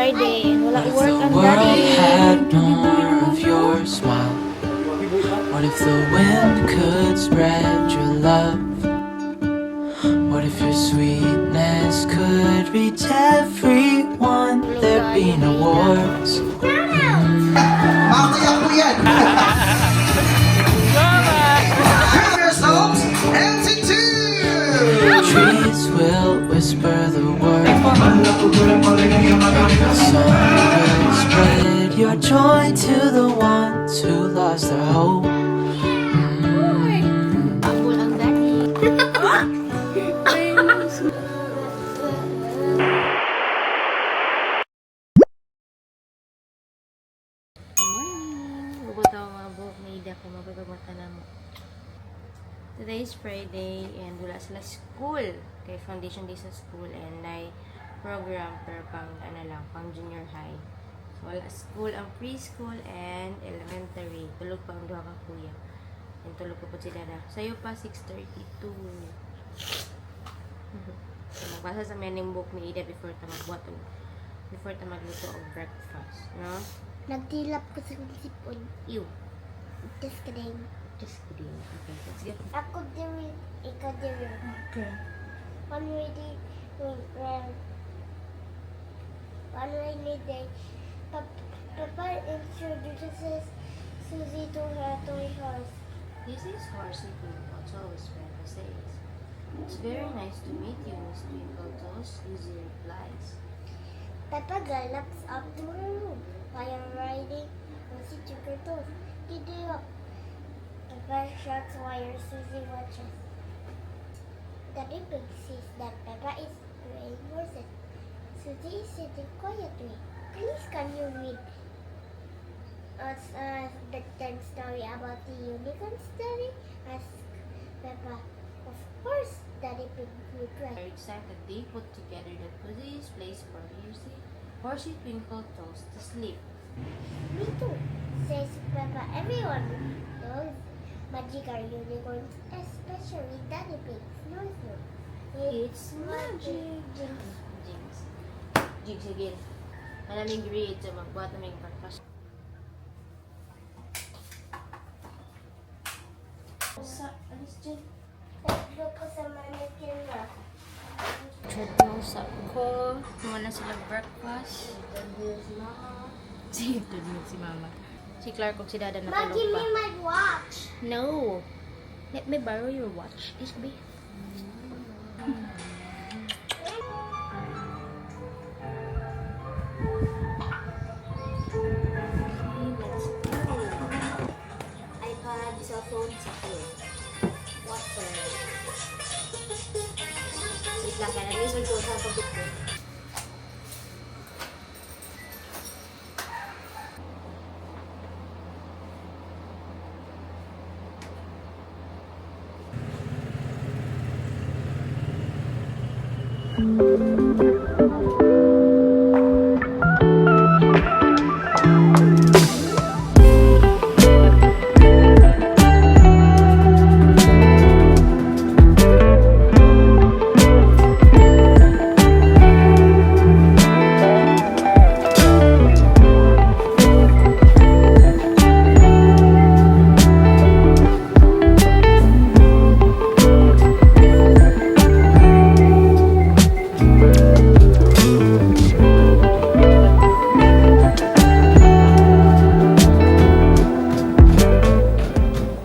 Friday and wala What if work the ang world daddy. had more of your smile? What if the wind could spread your love? What if your sweetness could reach everyone? There'd be no wars. Mamaya po yan! Have yourselves NC2! Trees will whisper the word. The sun will spread your joy to the ones who lost their hope. Pakbol ang daddy. Morning! Bubot ako mga buhok na ida ko mapapagmata na mo. Today is Friday and wala sila school. Kay foundation day sa school and ay program pero pang pang junior high. So wala school ang preschool and elementary. Tulog pa ang duha ka kuya. And tulog pa po sila na. Sa'yo pa 6:32. So nagbasa sa mening book ni Ida before ta magluto og breakfast, no? Nagtilap ko sa sipon. Ew. Just kidding. Just kidding. Okay, let's get. Ako din, ikaw din. Okay. One rainy day, Papa introduces Susie to her toy horse. This is Horsey Twinkle Toes, Peppa says. It's very nice to meet you, Miss Twinkle Toes, Susie replies. Peppa gallops up to her room while riding Susie Twinkle Toes. Giddy up. Peppa shouts while Susie watches. Daddy Pig sees that Peppa is playing horses. Susie is sitting quietly. Please, can you read us a bedtime story about the unicorn story? Asked Peppa. Of course, Daddy Pig replied. Very excited, they put together the coziest place for Horsey Twinkle Toes to sleep. Me too, says Peppa. Everyone knows magical unicorns, especially Daddy Pig. No. It's magic. Jinx. Jinx. Jinx again. Malaming grade so magbuhat naming breakfast. Sa, alis dyan. Tatlo ko sa mannequin na. Treadmill sa ko. Muna sila breakfast. Si Treadmill si Mama. Si Clark kung si Dada Ma, natulog give pa. me my watch. No. Let me borrow your watch. This be. iPad, cellphone, sakyo. Water. Wait lang, kaya nag-listen ko sa pagkit ko.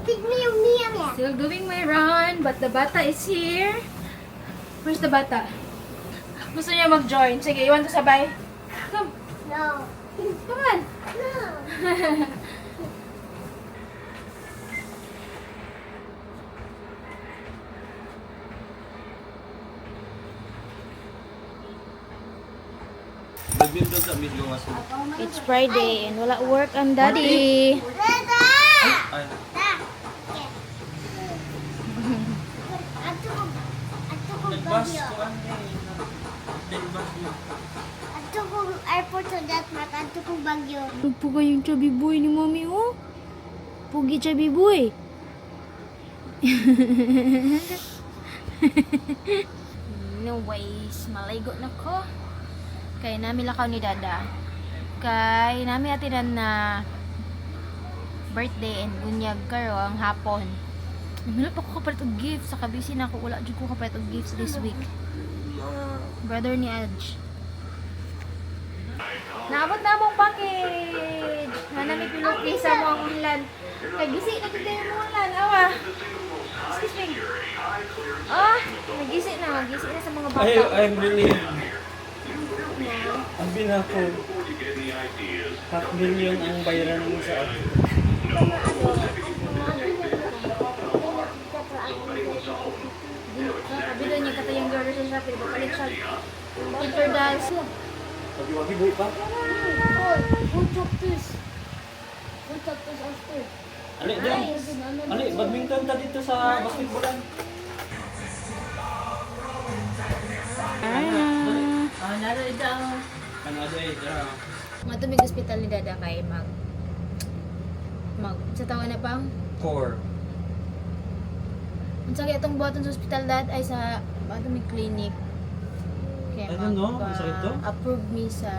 Pick me yung Mia. Still doing my run, but the bata is here. Where's the bata? Gusto niya mag-join. Sige, iwan to sabay. Come, No. come on. No. It's Friday and wala work ang daddy. Reda! Ato ko bagyo. Ato ko airport sa Datmat. Ato ko bagyo. Lupo kayong chubby boy ni mami, oh. Pugi chubby boy. No ways. Maligo na ko. Kay nami lakaw ni Dada. Kay nami atinan na birthday and bunyag karo ang hapon. Wala pa ko kapalit og gift sa kabisi na ako. Wala jud ko kapalit og gifts this week. Brother ni Adj. Naabot na mong package. Nanami pinuki sa mo ang ulan. Kay gisi na jud yung ulan. Awa. Excuse me. Ah, magisi na sa mga bata. I'm really ang binako. $500,000 ang bayaran mo sa akin. Kabilo niya kata yung girl sa Shopee. Papalit siya. Filter dance. Wagi-wagi buhay pa. Ali, dyan. Ali, badminton ta dito sa basketballan. Ano ay, dyan. Matumig hospital ni Dada kay mag sa tawa na pang Core. unsa kay atong buhaton sa hospital dad ay sa matumig clinic kay Ano, no? Ang sakit to? approve me sa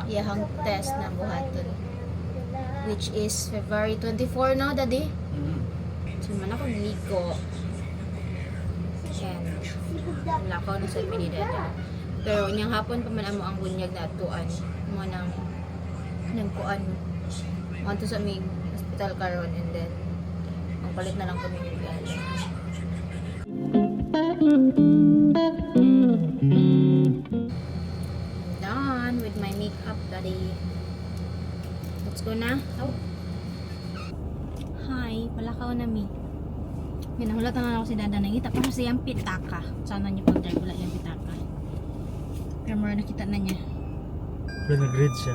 iyahang test na buhaton which is February 24 no daddy so man ako liko and lakaw na sa ni Dada pero unyang hapon pa man amo ang bunyag na atuan mo nang kuan onto sa aming hospital karon and then ang palit na lang kami ng regalo. Done with my makeup daddy. Let's go na. Oh. Hi, palakaw na mi. Ginahulatan na ako si Dada nangita pero siyang pitaka. Sana niyo pag-drive wala yung pitaka. Pero mura nakita na niya. Pero nag-read siya.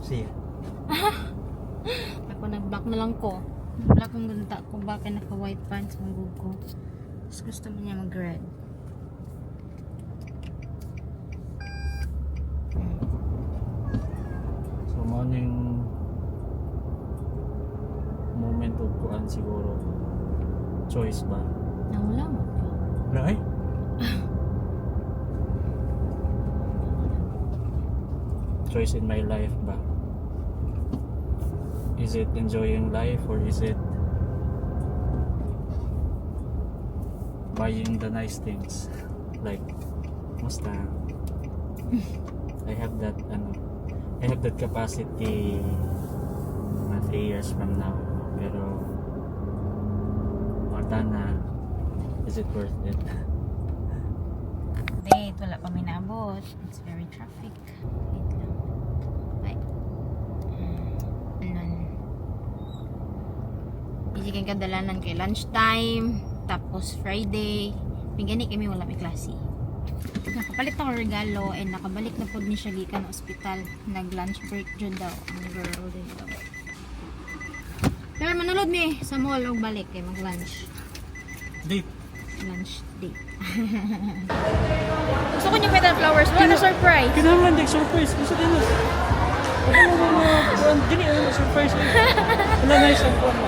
Siya. Ako nag-black na lang ko. Black ang ganda ko. Bakit naka-white pants ang gug ko. Tapos gusto mo niya mag-red. So, morning moment of kuan siguro. Choice ba? Nawala mo ka. Right? Choice in my life ba? Is it enjoying life or is it buying the nice things? Like Mustang. I have that capacity 3 years from now. Pero Montana, is it worth it? Wait, wala pa may naabot. It's very traffic. Wait lang. Ay. Hindi kang kadalanan kay lunchtime. Tapos Friday. Pingani kami wala may klase. Nakapalit ako regalo and nakabalik na po ni siya gikan ospital. Nag-lunch break dyan daw. Ang girl din daw. Pero manulod mi sa mall o balik kay mag-lunch. Date. Lunch date. Gusto ko niya petal flowers. Wala na surprise. Kinahanglan din surprise. Gusto din na. Dili ang surprise. Wala na isang po na.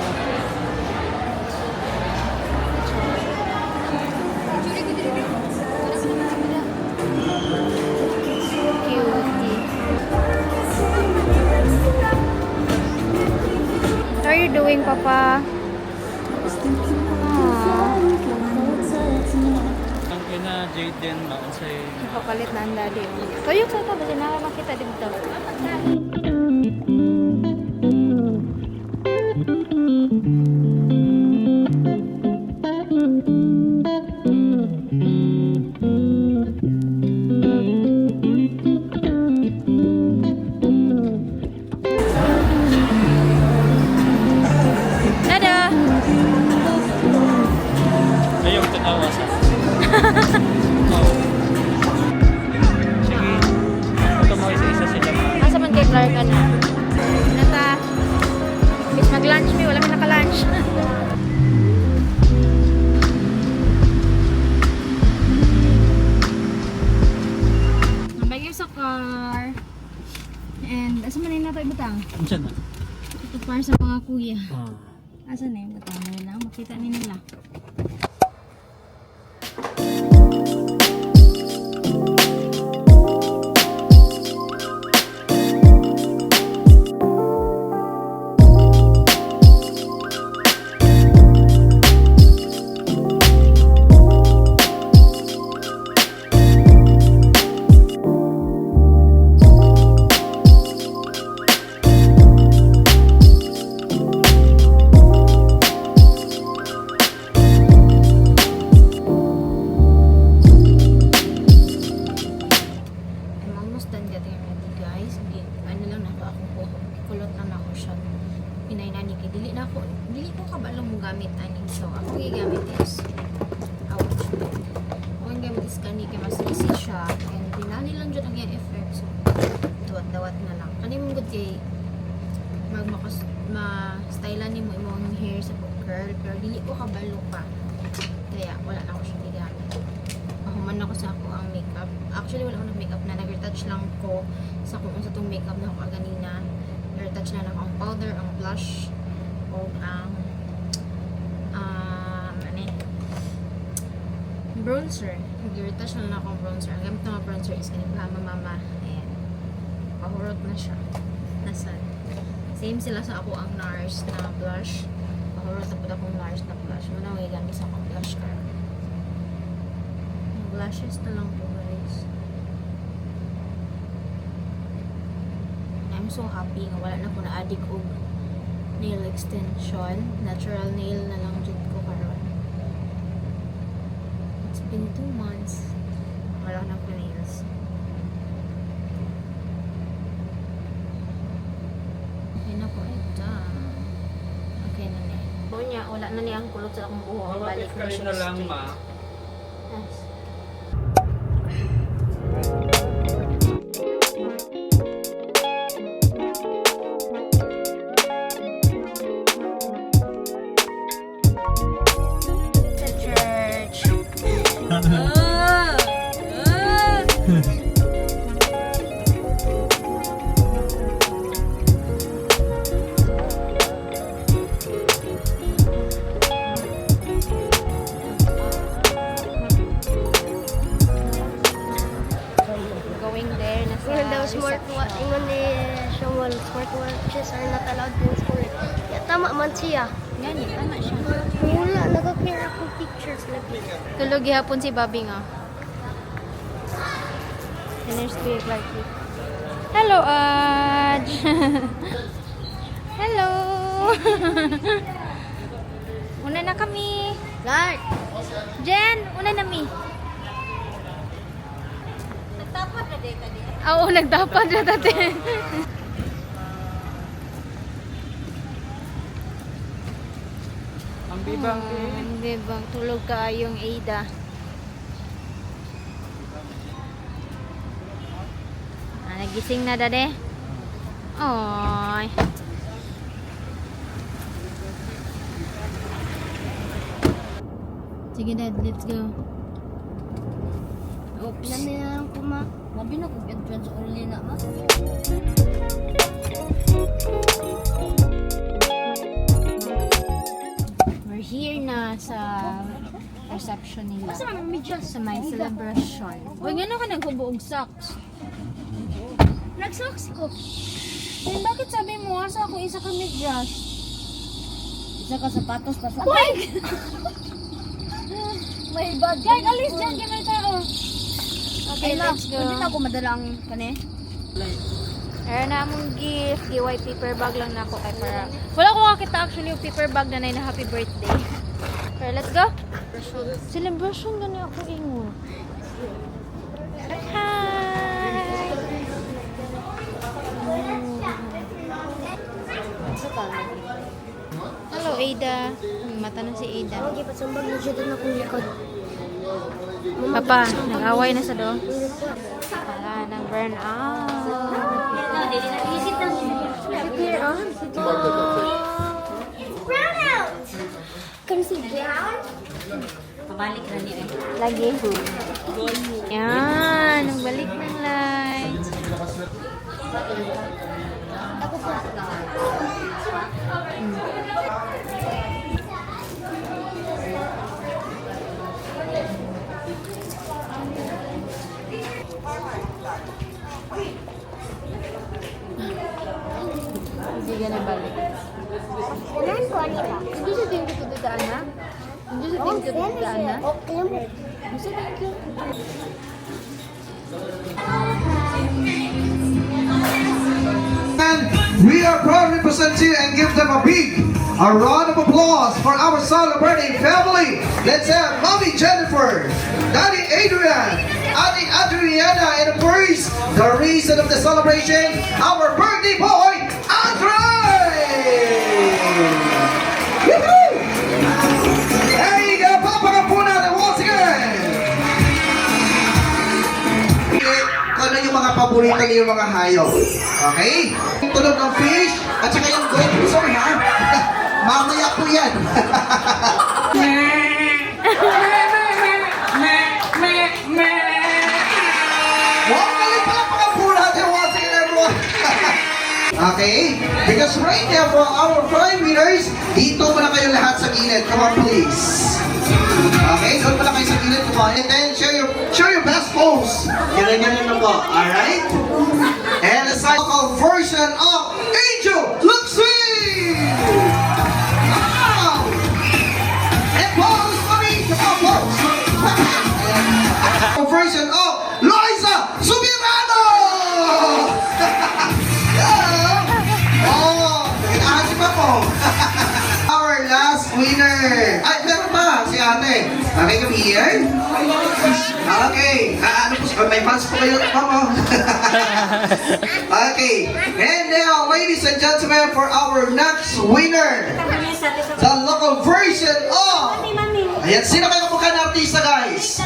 How are you doing, Papa? Ang kina Jade din maon sa Papalit na ang daddy. Tuyok sa ito. Basta na makita dito. Dada! Ayong tanawa sa. Oh. Sige. Ito mo isa sila. Asa man kay Clark ka na? Nata. Bis mag-lunch mi. Wala man naka-lunch. Nabagay sa car. And asa man na ito ibutang? Andiyan na. Ito para sa mga kuya. Ah. Asa na yung butang nila? Makita ni nila. akong gamit ani. So ako gigamit is ouch. Ako ang gamit is kani kay mas easy siya and dinali lang jud ang iyang effect. So dawat-dawat na lang. Kani mong good kay ma-stylean nimo imong hair sa curl pero dili ko kabalo pa. Kaya wala na ako siya gigamit. Pahuman ako sa ako ang makeup. Actually wala ako nag-makeup na nag-retouch lang ko sa kung sa tong makeup na ako ganina. Nag-retouch lang ako ang powder, ang blush o ang bronzer. Nag-retouch lang ako ang bronzer. Ang gamit ng mga bronzer is ganito mama. Ayan. Pahurot na siya. Nasaan? Same sila sa ako ang NARS na blush. Pahurot na po akong NARS na blush. Muna may gamit sa akong blush ka. Blushes na lang po guys. I'm so happy nga wala na ko na-addict og nail extension. Natural nail na lang dyan ko karon. It's been 2 months. Wala na ko nails. Okay na po ito. Okay na na. Bunya, wala na niya ang kulot sa akong buhok. Balik na siya straight. Yes. Going there na sa Even though reception. ingon ni Samuel, smartwatches are not allowed in school. Ya, tama man siya. Gani, tama siya. Wala, nag-clear akong pictures lagi. Tulog gihapon si Bobby nga. And there's Kuya Clarky. Hello, Aj! Hello! Una na kami. Clark! Jen, una na mi. Nagtapat na dito din. Oo, nagdapat na tate. Ang bibang Hindi bang tulog ka yung Ada. Nagising na dade. Oy. Sige dad, let's go. Oops. Nami na lang kuma. Labi na kung entrance only na ma. We're here na sa reception nila. Asa man medyas? Sa may celebration. Uy, nga ka naghubuog socks. Nag-socks ko. Eh, bakit sabi mo, asa ako isa ka medyas? Isa ka sapatos pa sa... Uy! May bag. Guys, alis dyan, may tao. Okay, Ay, let's go. Pwede na ako madalang kani. Meron na among gift. DIY paper bag lang na ako kay para. Wala ko kakita actually yung paper bag na na happy birthday. Pero let's go. Celebration gani ako ingon. Hi! Hello, Ada. Mata na si Ada. Okay, pasambag na siya din akong likod. Papa, nag-away na sa do. Wala, nag-burn out. Clear on. Brown out! Can you see brown? Lagi. Yan, nagbalik ng lights. Ako po. Hindi ka na balik. Kailan ko ani ba? Hindi siya tingin ko dudaan na? Hindi siya tingin ko dudaan na? Okay mo. Gusto thank you. And we are proud to present you and give them a round of applause for our celebrating family. Let's have Mommy Jennifer, Daddy Adrian, Auntie Adriana, and of course, the reason of the celebration, our birthday boy, Andre! Woohoo! paborito niyo mga hayop. Okay? Tunog ng fish, at saka yung goat. Sorry ha? Mamaya po yan. Wow, galing pala po natin once again, everyone. Okay? Because right now, for our 5 winners, dito muna kayo lahat sa gilid. Come on, please. Okay, doon pala kayo sa gilid. Come on. And then, show your best pose. Ganyan na po. Alright? And a cycle version of Angel Luxi! Wow! And pose, mommy! Come on, pose! A version of Liza Subirano! Oh, nag-aasip ako. Our last winner. Ay, meron ba? Si ate. Okay, come here. Okay. Ano po? May fans po kayo. Mama. Okay. And now, ladies and gentlemen, for our next winner. The local version of... Ayan, sino kayo kamukha na artista, guys?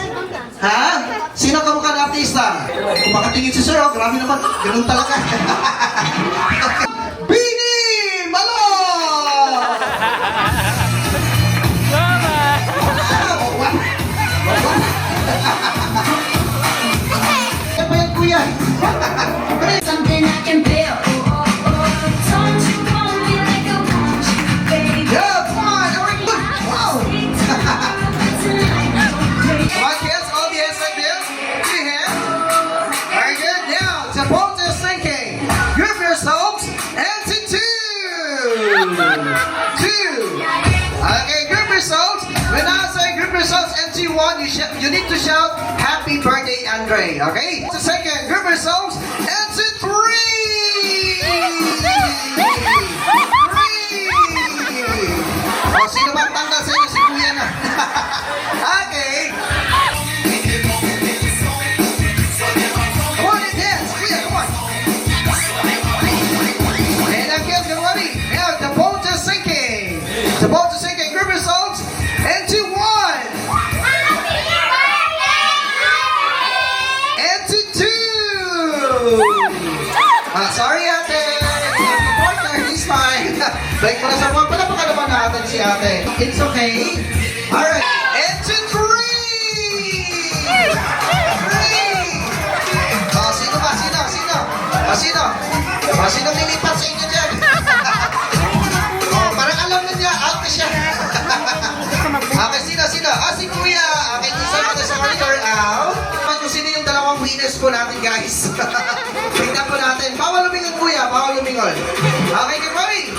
Ha? Sino kamukha na artista? Kung makatingin si Sir, oh, grabe naman. Ganun talaga. Bini Malo! Yan ba yan, kuya? Something I can build. Don't you want me like I want you, baby? Yeah, come on! Alright, look! Wow! Come on, kids, all the hands like this. Give me a hand. Very good. Now, the boat is sinking. Grip yourselves and to 2. 2. Okay, grip yourselves. When I say grip yourselves and to 1, you need to shout Happy Birthday, Andre. Okay? The second, grip yourselves and to 3. 3. O, sino ba ang tanggal sa inyo? Si Kuya na. Okay. Come on and dance. Kuya, come on. And now, kids, get ready. Now, the boat is sinking. The boat is sinking. Grip yourselves and to 1. And to 2. Sorry, ate. Partner, he's fine. Break mo na sa mga palapakan naman natin si ate. It's okay. Alright. And to 3. 3. Oh, sino ba? Sino? Sino? Oh, sino? Oh, sino nilipat sa inyo dyan? Oh, parang alam na niya. Out na siya. Okay, sino? Ah, si Kuya. Okay, isa natin sa corridor out. Kung sino yung dalawang winners po natin, guys. Tingnan po natin. Bawal lumingon, Kuya. Bawal lumingon. Okay, get ready.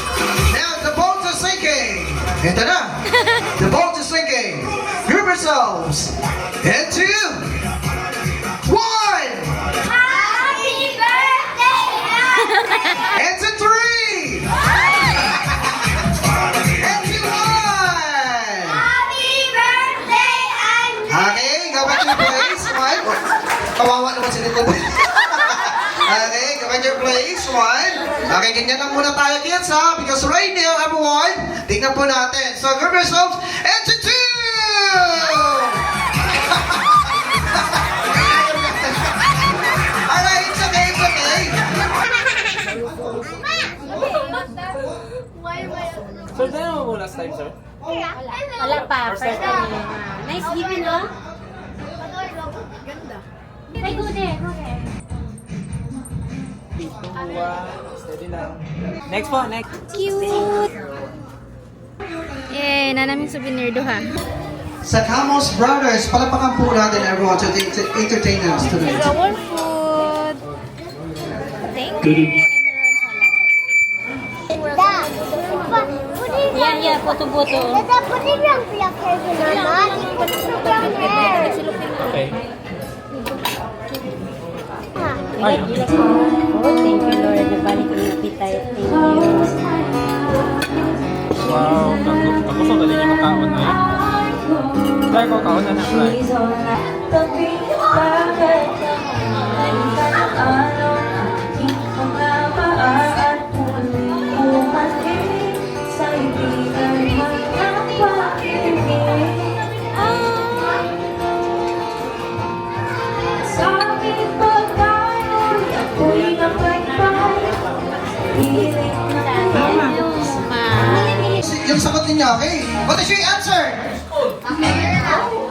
Now, the boat is sinking. Ito na. The boat is sinking. Grip yourselves. And 2. 1. Happy birthday, And to 3. And to 1. Happy birthday, Okay, go back to your place. One. Kawawa naman si Nito. Okay, go back to your place. One. Okay, ganyan lang muna tayo, kids, ha? Because right now, everyone, tingnan po natin. So, grab yourselves and to 2! Alright, it's okay, it's okay. So, tayo mo last time, sir? Wala pa. First time. Nice giving, no? Ay, go there. Go there. Steady lang. Next po, next. Cute! Eh, nanaming souvenir do ha. Sa Camos Brothers, palapakan po natin everyone to entertain us tonight. It's our food. Thank you. Yan, yan. Puto-puto. Put it around black hair, Mama. Put it around hair. Okay. Ay, oh, thank you, Lord. Balik ko yung appetite. Thank you. Wow, ako so dali niya makaon na eh. Try ko kaon na na, try. She answered,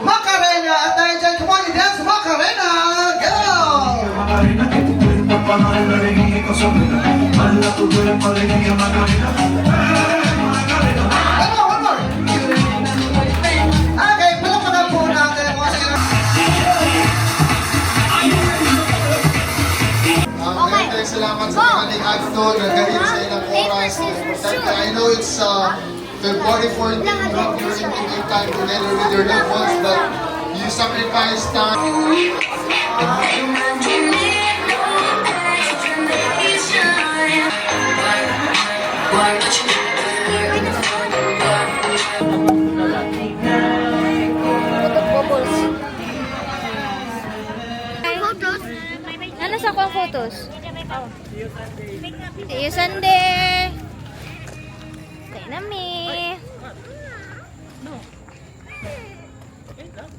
Macarena. At dahil dyan, come on, you dance Macarena. Go! One more. Okay, palakpakan po natin. Maraming salamat sa ating actor. Nagaling sa ilang oras. Importante. I know it's February 14. You have your intimate time together with your loved ones, but you sacrifice time. Ano sa akong photos? See you Sunday! Tayo na mi!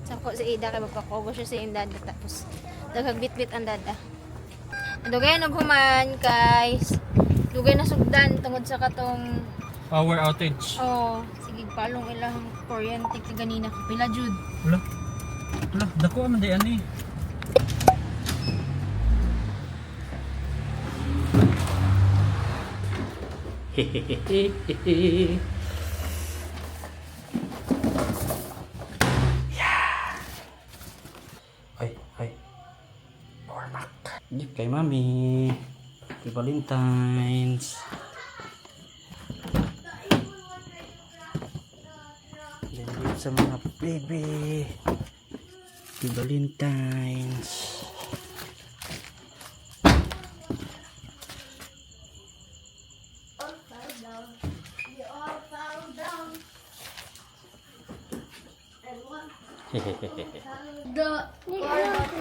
Sako si Ida kay magpakobo siya si Indada tapos daghag-bit-bit ang dada. Dugay naghuman guys. Dugay nasugdan tungod sa katong Power outage. oh, sige palong ilang kuryente kay ganina pila jud. Wala. Wala, dako man di ani. Ay. Power back. Gift kay Mami. Happy Valentine's. Yan gift sa mga baby. Happy Valentine's.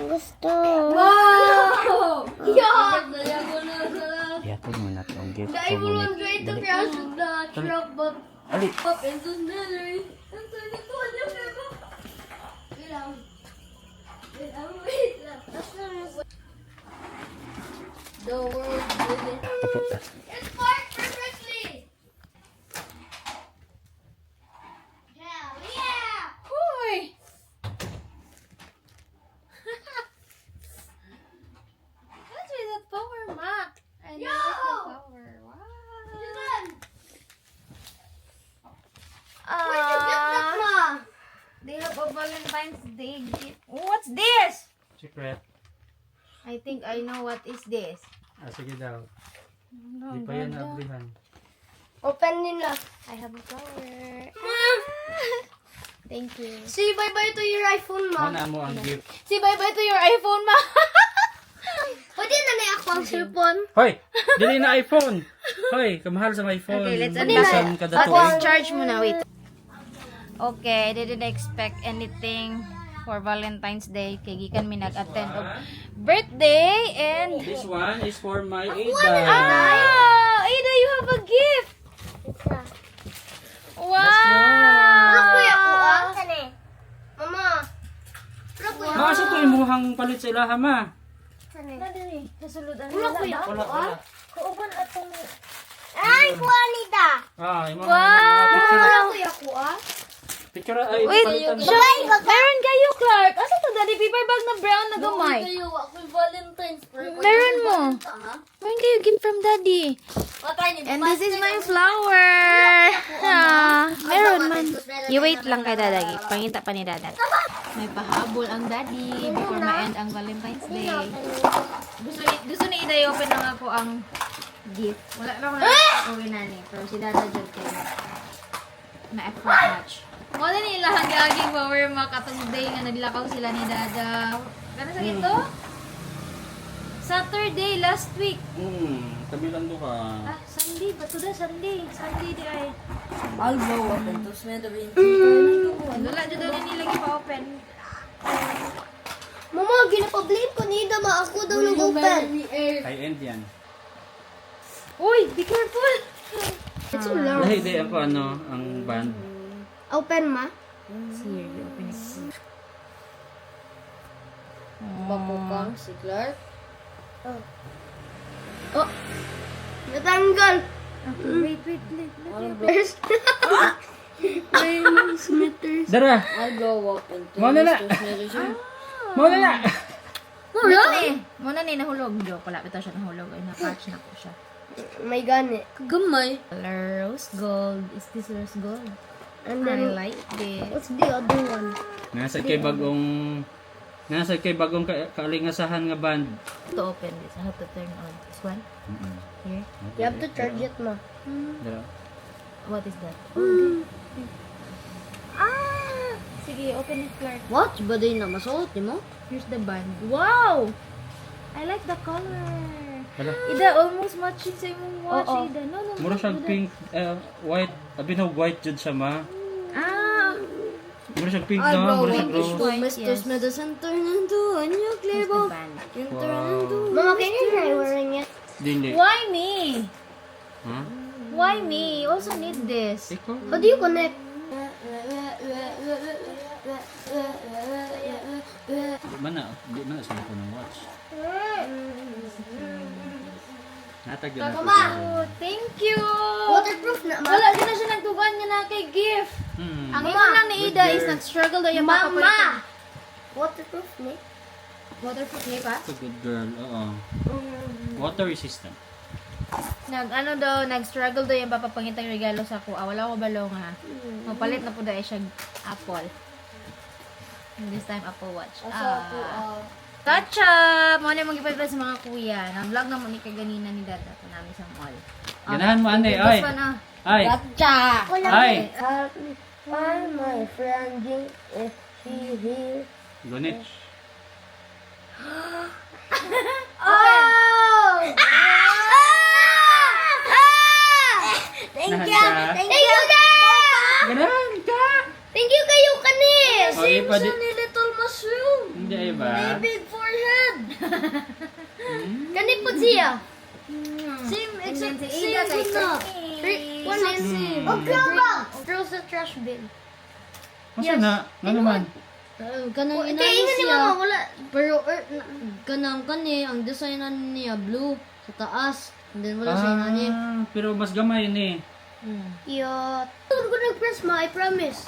Gusto. Ihatod mo na itong gift ko muna. Ali. The world did it. Papunta. It's parked perfectly. Yeah. Hoy! What's with that power Mac? I Yo! like the power. Wow. Where'd you get that, Ma? They have a Valentine's Day gift. What's this? Secret. I think I know what is this. Sige daw. Di pa yan naablihan. Open nila. I have a flower. Mom! Thank you. Say bye-bye to your iPhone, Ma. Mana mo ang gift. Say bye-bye to your iPhone, Ma. Pwede na na ako ang cellphone. Hoy! Dili na iPhone! Hoy! Kamahal sa my phone. Okay, let's Basan unbox. kada Let's tuig. charge muna. Wait. Okay, I didn't expect anything for Valentine's Day. Kaya gikan mi nag-attend of birthday and... This one is for my Ah! Ada. Ada, you have a gift! Wow! Ano kuya ko, ah? Mama. Ano kuya? Masa to imuhang palit sa ilaha ma? Ano kuya ko, Wala, ah? wala. Ay, kuha nita. Imuhang Wow! Ano kuya ko, ah? picture ay Wait, palitan. meron kayo, Clark. Asa to, daddy? Paper bag na brown na gamay. Kayo, ako Valentine's birthday. Meron mo. Meron kayo gift from daddy. And this is my flower. Meron man. You wait lang kay daddy. Pangita pa ni daddy. May pahabol ang daddy before ma-end ang Valentine's Day. Gusto ni Ida i-open lang ako ang gift. Wala lang ako na-open na ni. Pero si dada dyan kayo. Na-effort much. Wala nila hanggang power makatong day nga naglakaw sila ni dada. Kano sa ito? Saturday last week. Kabilang do ka. Sunday. Bato da, Sunday. Sunday di ay. Wala dyan daw nila gipa-open. Mama, ginapablame ko nida, ma. Ako daw nag-open. High end yan. Uy, be careful! It's so loud. Dahil di ako ang band. Open, ma. Here, you open it. Babukang si Clark. Oh. Natanggal. Wait. Dara! I'll go walk into Mo na na! Mo na na! Muna ni nahulog. Joke, wala ito siya nahulog. Ay, na-catch na ko siya. May gani. Gamay. Rose gold. Is this rose gold? And I then, like this. what's the other one? Nasa kay bagong kalingasahan nga band. To open this, I have to turn on this one. Here. You have to charge it, ma. Dara. What is that? Sige, open it, Clark. What? Ba din na masuot mo? Here's the band. Wow! I like the color. Hala. Ida, almost matching sa imong watch, Oo. Ida. No, Mura siyang pink, white. Abinog white jud siya ma. Ah! Mura siyang pink na, mura siyang rose. Yes. Center nito. Ano Here's the band. Wow. Mama, can you try wearing it? Dili. Why me? Ha? Why me? You also need this. Ikaw? How do you connect? Di man na sa ko ng watch. Natag yun Oh, thank you! Waterproof na, ma. Wala ka na siya nagtugan niya na kay gift. Ang Mama, imo lang ni Ida good is girl. nag-struggle daw yung Mama! papapalit. Waterproof ni. Waterproof niya pa? It's a good girl, oo. Water resistant. Nag-struggle daw yung papapangitang regalo sa ko. Wala ko balong ha. Mapalit na po dahil siya Apple. And this time Apple Watch. Catch up! Muna yung mag-ipagpala sa mga kuya. Nag-vlog na mo ni kaganina ni Dada po namin sa mall. Ganahan mo, ane, ay. This one ah. Ay, Gotcha! ay. Help me find my friend Jing if she here. Gunit. Oh! Thank Nahan you! ka? Thank you, Dad! Ganahan ka! Thank you kayo kani! Okay, pwede. ni Little Mushroom! Hindi ay ba? Big forehead! Kani po siya? Same, exact Si same Ida kay good na. Christine. One is oh, girl box! Throw sa trash bin. Masa na? Nga naman? Kanang Kaya inano nga ni siya, mama, wala. pero kanang kani, ang designan niya blue sa taas, and then wala sa inani. Pero mas gamay ni. Cute. Huwag ko nag-press ma, I promise.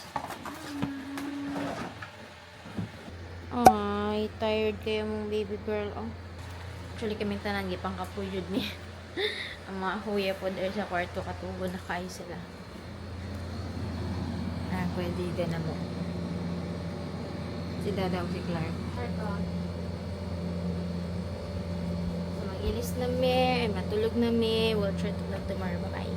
Ay, tired kayo mong baby girl. Oh. Actually, kami tanan, gipang kapuyod ni. Ang mga kuya po dahil sa kwarto katubo na kayo sila. Pwede ka na mo. Si Dada o si Clark. So, mag-ilis na me, matulog na me. We'll try to vlog tomorrow. Bye-bye.